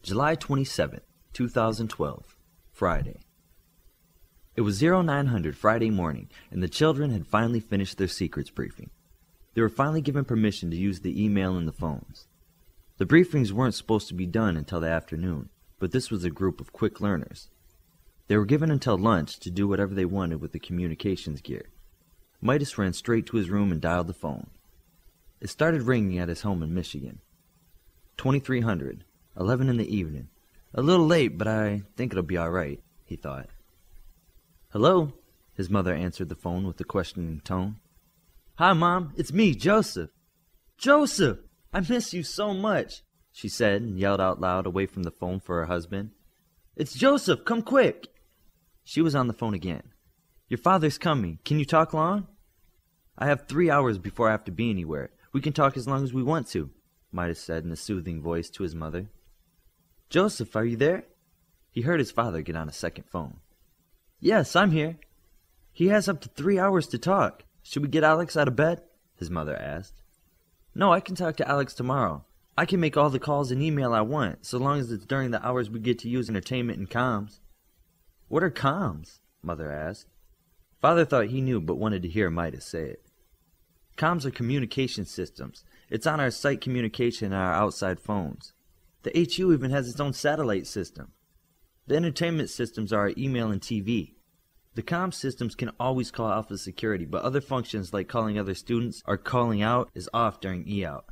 July 27, 2012, Friday. It was 0900 Friday morning, and the children had finally finished their secrets briefing. They were finally given permission to use the email and the phones. The briefings weren't supposed to be done until the afternoon, but this was a group of quick learners. They were given until lunch to do whatever they wanted with the communications gear. Midas ran straight to his room and dialed the phone. It started ringing at his home in Michigan. 2300, 11 in the evening. A little late, but I think it'll be all right, he thought. Hello? His mother answered the phone with a questioning tone. Hi, Mom. It's me, Joseph. Joseph! I miss you so much, she said and yelled out loud away from the phone for her husband. It's Joseph! Come quick! She was on the phone again. Your father's coming. Can you talk long? I have 3 hours before I have to be anywhere. We can talk as long as we want to, Midas said in a soothing voice to his mother. Joseph, are you there? He heard his father get on a second phone. Yes, I'm here. He has up to 3 hours to talk. Should we get Alex out of bed? His mother asked. No, I can talk to Alex tomorrow. I can make all the calls and email I want, so long as it's during the hours we get to use entertainment and comms. What are comms? Mother asked. Father thought he knew but wanted to hear Midas say it. Comms are communication systems. It's on our site communication and our outside phones. The HU even has its own satellite system. The entertainment systems are our email and TV. The comm systems can always call Alpha Security, but other functions like calling other students or calling out is off during E-out.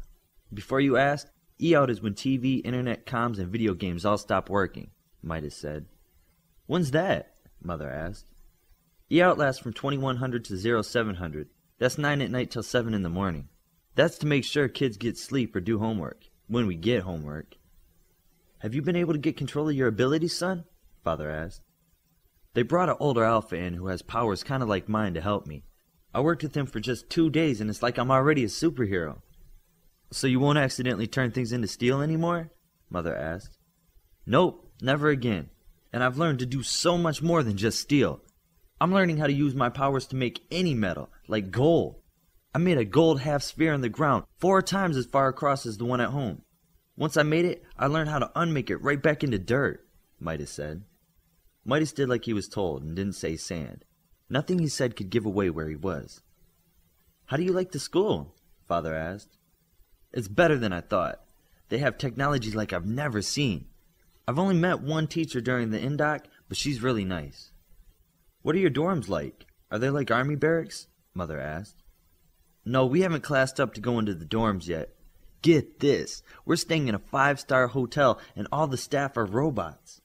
Before you ask, E-out is when TV, internet, comms, and video games all stop working, Midas said. When's that? Mother asked. E-out lasts from 2100 to 0700. That's 9 at night till 7 in the morning. That's to make sure kids get sleep or do homework, when we get homework. Have you been able to get control of your abilities, son? Father asked. They brought an older alpha in who has powers kind of like mine to help me. I worked with him for just 2 days and it's like I'm already a superhero. So you won't accidentally turn things into steel anymore? Mother asked. Nope, never again. And I've learned to do so much more than just steel. I'm learning how to use my powers to make any metal, like gold. I made a gold half sphere in the ground 4 times as far across as the one at home. Once I made it, I learned how to unmake it right back into dirt, Midas said. Midas did like he was told and didn't say sand. Nothing he said could give away where he was. How do you like the school? Father asked. It's better than I thought. They have technology like I've never seen. I've only met one teacher during the indoc, but she's really nice. What are your dorms like? Are they like army barracks? Mother asked. No, we haven't classed up to go into the dorms yet. Get this, we're staying in a 5-star hotel and all the staff are robots.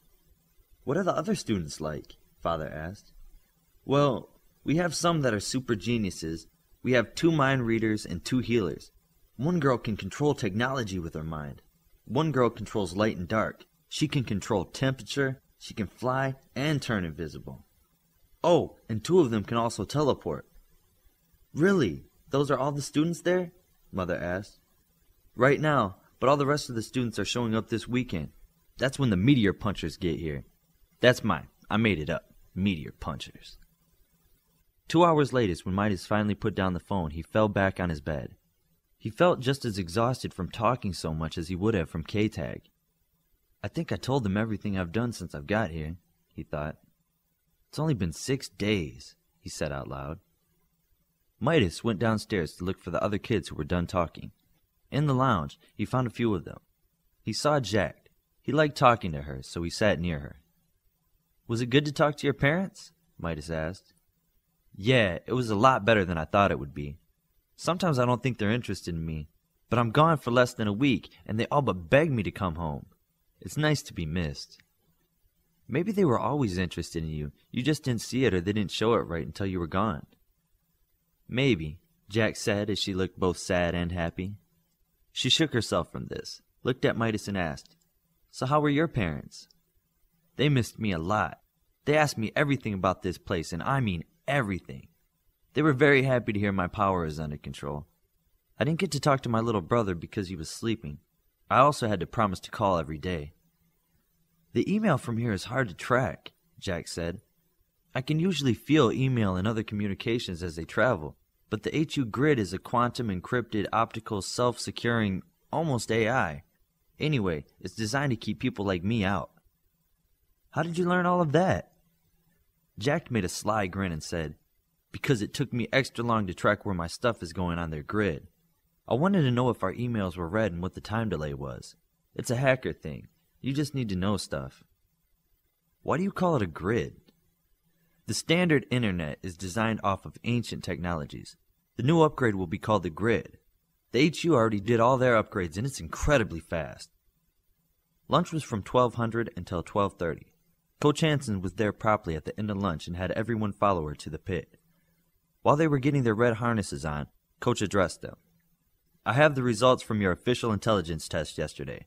What are the other students like? Father asked. Well, we have some that are super geniuses. We have 2 mind readers and 2 healers. One girl can control technology with her mind. One girl controls light and dark. She can control temperature, she can fly, and turn invisible. Oh, and 2 of them can also teleport. Really? Those are all the students there? Mother asked. Right now, but all the rest of the students are showing up this weekend. That's when the meteor punchers get here. That's mine. I made it up. Meteor punchers. 2 hours later, when Midas finally put down the phone, he fell back on his bed. He felt just as exhausted from talking so much as he would have from K-Tag. I think I told them everything I've done since I've got here, he thought. It's only been 6 days, he said out loud. Midas went downstairs to look for the other kids who were done talking. In the lounge, he found a few of them. He saw Jack. He liked talking to her, so he sat near her. Was it good to talk to your parents? Midas asked. Yeah, it was a lot better than I thought it would be. Sometimes I don't think they're interested in me, but I'm gone for less than a week, and they all but beg me to come home. It's nice to be missed. Maybe they were always interested in you. You just didn't see it or they didn't show it right until you were gone. Maybe, Jack said as she looked both sad and happy. She shook herself from this, looked at Midas and asked, So how were your parents? They missed me a lot. They asked me everything about this place, and I mean everything. They were very happy to hear my power is under control. I didn't get to talk to my little brother because he was sleeping. I also had to promise to call every day. The email from here is hard to track, Jack said. I can usually feel email and other communications as they travel, but the HU grid is a quantum encrypted optical self-securing almost AI. Anyway, it's designed to keep people like me out. How did you learn all of that? Jack made a sly grin and said, because it took me extra long to track where my stuff is going on their grid. I wanted to know if our emails were read and what the time delay was. It's a hacker thing. You just need to know stuff. Why do you call it a grid? The standard internet is designed off of ancient technologies. The new upgrade will be called the grid. The HU already did all their upgrades and it's incredibly fast. Lunch was from 1200 until 12:30. Coach Hansen was there promptly at the end of lunch and had everyone follow her to the pit. While they were getting their red harnesses on, Coach addressed them. I have the results from your official intelligence test yesterday.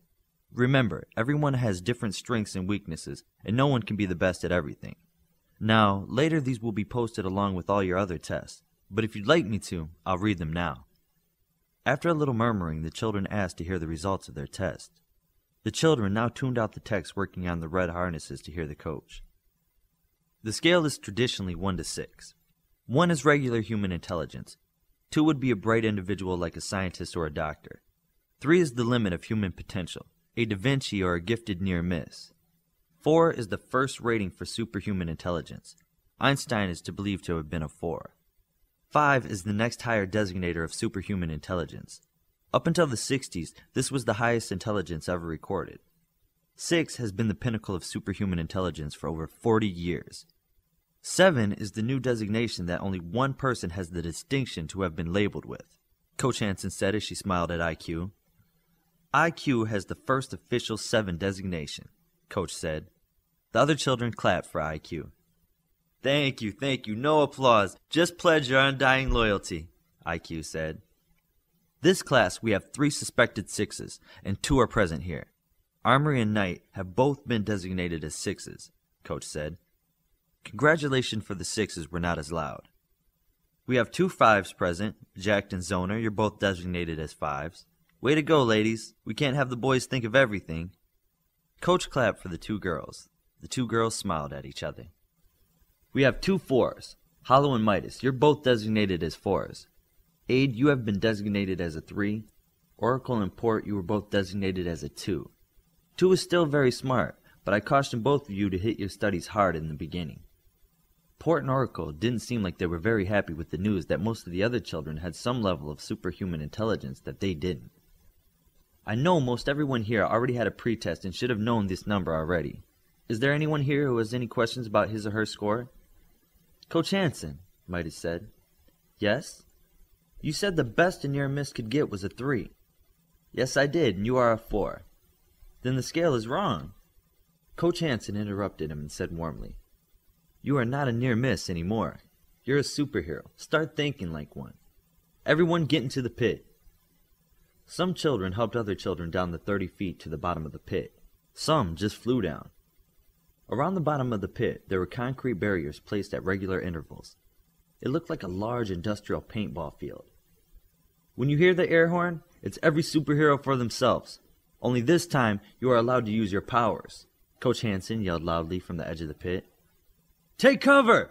Remember, everyone has different strengths and weaknesses, and no one can be the best at everything. Now, later these will be posted along with all your other tests, but if you'd like me to, I'll read them now. After a little murmuring, the children asked to hear the results of their test. The children now tuned out the techs working on the red harnesses to hear the coach. The scale is traditionally 1 to 6. 1 is regular human intelligence. 2 would be a bright individual like a scientist or a doctor. 3 is the limit of human potential, a Da Vinci or a gifted near miss. 4 is the first rating for superhuman intelligence. Einstein is to believe to have been a 4. 5 is the next higher designator of superhuman intelligence. Up until the 60s, this was the highest intelligence ever recorded. 6 has been the pinnacle of superhuman intelligence for over 40 years. 7 is the new designation that only one person has the distinction to have been labeled with. Coach Hansen said as she smiled at IQ. IQ has the first official 7 designation, Coach said. The other children clapped for IQ. Thank you, no applause. Just pledge your undying loyalty, IQ said. This class we have 3 suspected 6s, and 2 are present here. Armory and Knight have both been designated as 6s, Coach said. Congratulations for the 6s were not as loud. We have 2 5s present, Jack and Zoner, you're both designated as 5s. Way to go, ladies. We can't have the boys think of everything. Coach clapped for the 2 girls. The 2 girls smiled at each other. We have 2 4s. Hollow and Midas, you're both designated as 4s. Aid, you have been designated as a 3. Oracle and Port, you were both designated as a 2. 2 is still very smart, but I cautioned both of you to hit your studies hard in the beginning. Port and Oracle didn't seem like they were very happy with the news that most of the other children had some level of superhuman intelligence that they didn't. I know most everyone here already had a pretest and should have known this number already. Is there anyone here who has any questions about his or her score? Coach Hansen, Midas said. Yes? You said the best a near miss could get was a 3. Yes, I did, and you are a 4. Then the scale is wrong. Coach Hansen interrupted him and said warmly, You are not a near miss anymore. You're a superhero. Start thinking like one. Everyone get into the pit. Some children helped other children down the 30 feet to the bottom of the pit. Some just flew down. Around the bottom of the pit, there were concrete barriers placed at regular intervals. It looked like a large industrial paintball field. When you hear the air horn, it's every superhero for themselves. Only this time, you are allowed to use your powers. Coach Hansen yelled loudly from the edge of the pit. Take cover!